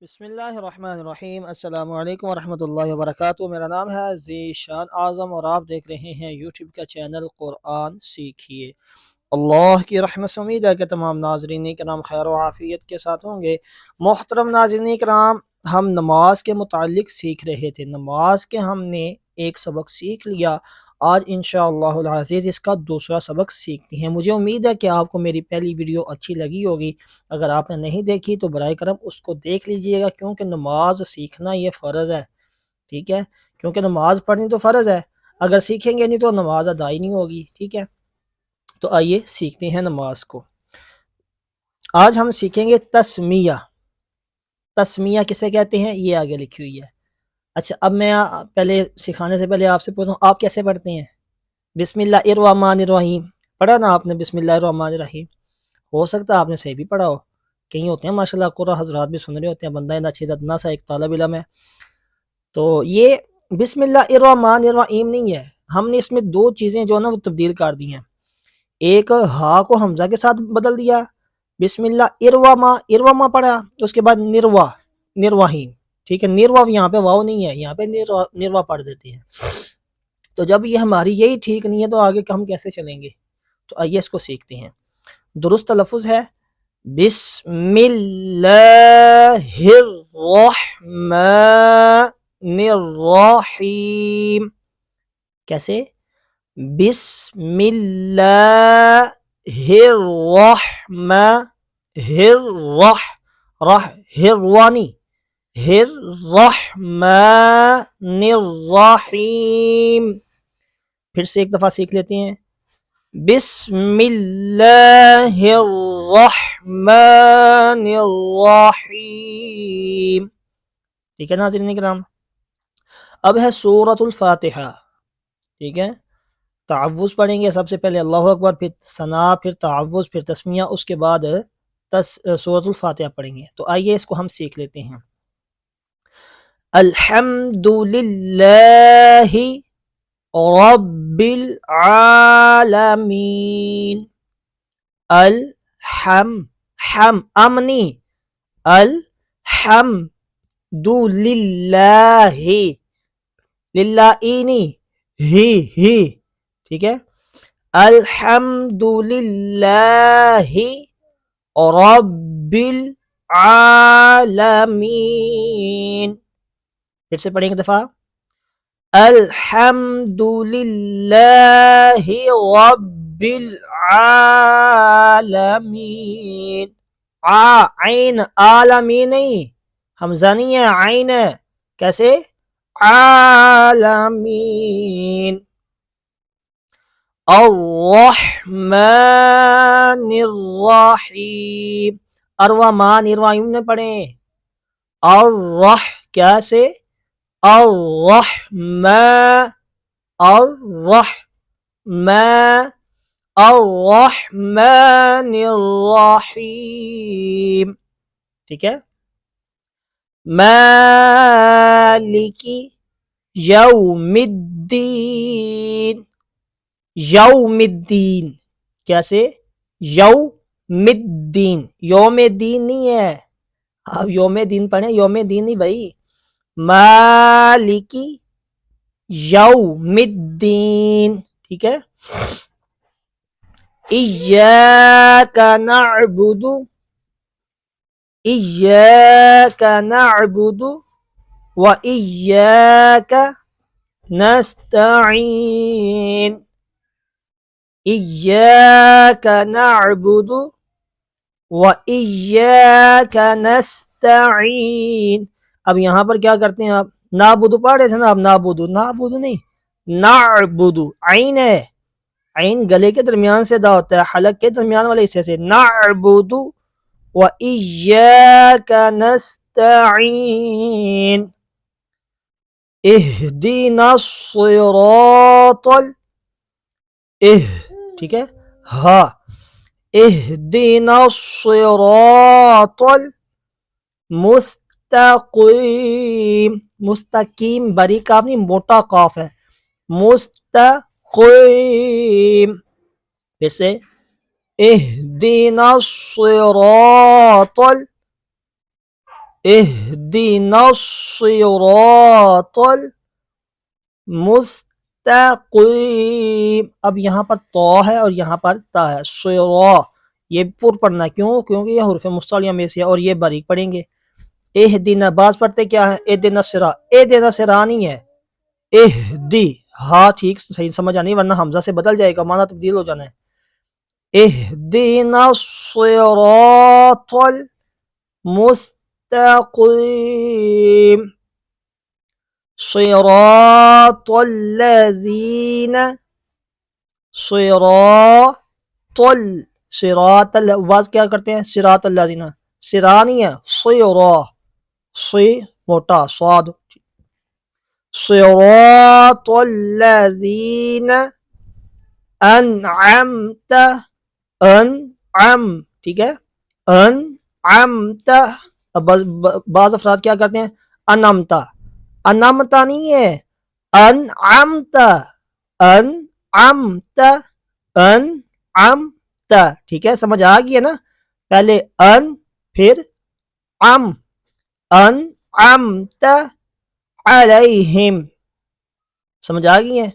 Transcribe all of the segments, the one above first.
بسم اللہ الرحمن الرحیم۔ السلام علیکم ورحمۃ اللہ وبرکاتہ۔ میرا نام ہے ذیشان اعظم اور آپ دیکھ رہے ہیں یوٹیوب کا چینل قرآن سیکھیے۔ اللہ کی رحمت سے امید ہے کہ تمام ناظرین کرام خیر و عافیت کے ساتھ ہوں گے۔ محترم ناظرین کرام، ہم نماز کے متعلق سیکھ رہے تھے۔ نماز کے ہم نے ایک سبق سیکھ لیا، آج انشاءاللہ العزیز اس کا دوسرا سبق سیکھتے ہیں۔ مجھے امید ہے کہ آپ کو میری پہلی ویڈیو اچھی لگی ہوگی۔ اگر آپ نے نہیں دیکھی تو برائے کرم اس کو دیکھ لیجئے گا، کیونکہ نماز سیکھنا یہ فرض ہے، ٹھیک ہے؟ کیونکہ نماز پڑھنی تو فرض ہے، اگر سیکھیں گے نہیں تو نماز ادا ہی نہیں ہوگی، ٹھیک ہے؟ تو آئیے سیکھتے ہیں نماز کو۔ آج ہم سیکھیں گے تسمیہ۔ تسمیہ کسے کہتے ہیں یہ آگے لکھی ہوئی ہے۔ اچھا، اب میں پہلے سکھانے سے پہلے آپ سے پوچھتا ہوں، آپ کیسے پڑھتے ہیں؟ بسم اللہ الرحمن الرحیم پڑھا نا آپ نے؟ بسم اللہ الرحمن الرحیم ہو سکتا ہے آپ نے صحیح بھی پڑھا ہو، کہیں ہوتے ہیں ماشاءاللہ قرآن حضرات بھی سن رہے ہوتے ہیں، بندہ نہ سا ایک طالب علم ہے۔ تو یہ بسم اللہ الرحمن الرحیم نہیں ہے، ہم نے اس میں دو چیزیں جو نا وہ تبدیل کر دی ہیں۔ ایک ہا کو حمزہ کے ساتھ بدل دیا، بسم اللہ ارواما پڑھا، اس کے بعد نرواہیم، ٹھیک ہے؟ نروا یہاں پہ واو نہیں ہے، یہاں پہ نروا پڑھ دیتے ہیں۔ تو جب یہ ہماری یہی ٹھیک نہیں ہے تو آگے ہم کیسے چلیں گے؟ تو آئیے اس کو سیکھتے ہیں۔ درست تلفظ ہے بسم اللہ الرحمن الرحیم۔ کیسے؟ بسم اللہ الرحمن ہروانی الرحمن الرحیم۔ پھر سے ایک دفعہ سیکھ لیتے ہیں، بسم اللہ الرحمن الرحیم، ٹھیک ہے ناظرین کرام؟ اب ہے سورۃ الفاتحہ، ٹھیک ہے؟ تعوذ پڑھیں گے سب سے پہلے، اللہ اکبر، پھر ثنا، پھر تعوذ، پھر تسمیہ، اس کے بعد سورۃ الفاتحہ پڑھیں گے۔ تو آئیے اس کو ہم سیکھ لیتے ہیں۔ الحمد للہ رب العالمین، امنی، الحمد للہ، للہ ہی، ٹھیک ہے؟ الحمد للہ رب العالمین۔ پھر سے پڑھیں ایک دفعہ، الحمد للہ رب العالمین۔ عین عالمین نہیں، حمزہ نہیں ہے، عین ہے۔ کیسے؟ عالمین۔ الرحمن الرحیم، اروامان ارواہیم نے پڑھیں، کیسے؟ الرحمن الرحیم، ٹھیک ہے؟ مالک یوم الدین، یوم الدین، کیسے؟ یوم الدین، یوم دین نہیں ہے، آپ یوم دین پڑھیں، یوم دین نہیں بھائی، مالک یوم الدین، ٹھیک ہے؟ ایاک نعبد و ایاک نستعین، ایاک نعبد و ایاک نستعین۔ اب یہاں پر کیا کرتے ہیں آپ؟ نعبد پڑھ رہے تھے نا آپ، نعبد نہیں، نعبد، عین ہے، عین گلے کے درمیان سے ادا ہوتا ہے، حلق کے درمیان والے حصے سے، نعبد و ایاک نستعین، اہدنا الصراط ٹھیک ہے؟ ہاں، اہدنا الصراط المستقیم، مستقیم باریک کاف نہیں، موٹا قاف ہے، مستقیم۔ پھر سے اہدنا الصراط اہدنا الصراط المستقیم. اب یہاں پر تو ہے اور یہاں پر تا ہے. صراط یہ پر پڑھنا کیوں؟ کیونکہ یہ حروف مستعلیہ میں سے ہے اور یہ باریک پڑھیں گے. اہدنا باز پڑھتے کیا ہے؟ اہدنا الصراط. اہدنا الصراط نہیں ہے اہدی. ہاں ٹھیک صحیح سمجھ آنی ورنہ حمزہ سے بدل جائے گا، معنی تبدیل ہو جانا ہے. اہدنا الصراط المستقیم. صراط الذین صراط بعض کیا کرتے ہیں صراط الذین، سرا نہیں ہے سی موٹا صاد. صراط الذین انعمت ٹھیک ہے انعمت. اب بعض افراد کیا کرتے ہیں انعمتا نہیں ہے انعمت. ٹھیک ہے سمجھ آ گئی ہے نا. پہلے پھر انعمت علیہم. سمجھ آ گئی ہے.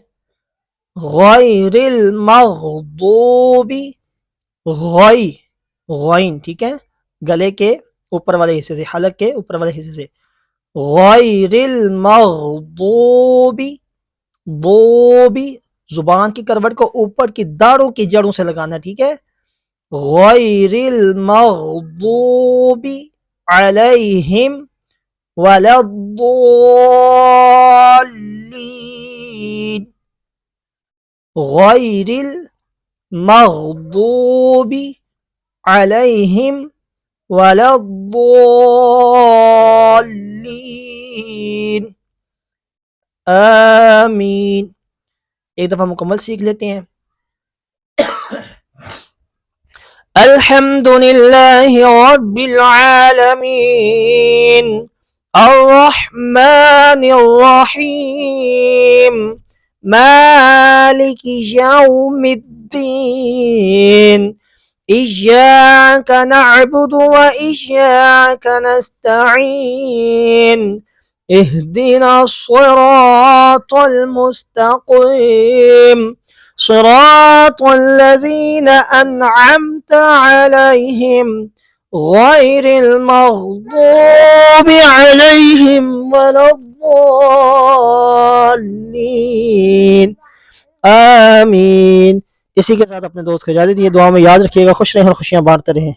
غیر المغضوب غین ٹھیک ہے گلے کے اوپر والے حصے سے، حلق کے اوپر والے حصے سے. غیر المغضوب زبان کی کروٹ کو اوپر کی داڑوں کی جڑوں سے لگانا ہے. ٹھیک ہے غیر المغضوب علیہم ولا الضالین. غیر المغضوب علیہم ولا الضالین. آمین. ایک دفعہ مکمل سیکھ لیتے ہیں. الحمد للہ رب العالمین الرحمن الرحیم مالک یوم الدین إياك نعبد وإياك نستعين اهدنا الصراط المستقيم صراط الذين أنعمت عليهم غير المغضوب عليهم ولا الضالين. آمین. اسی کے ساتھ اپنے دوست کو اجازت دیے. دعا میں یاد رکھیے گا. خوش رہیں اور خوشیاں بانٹتے رہیں.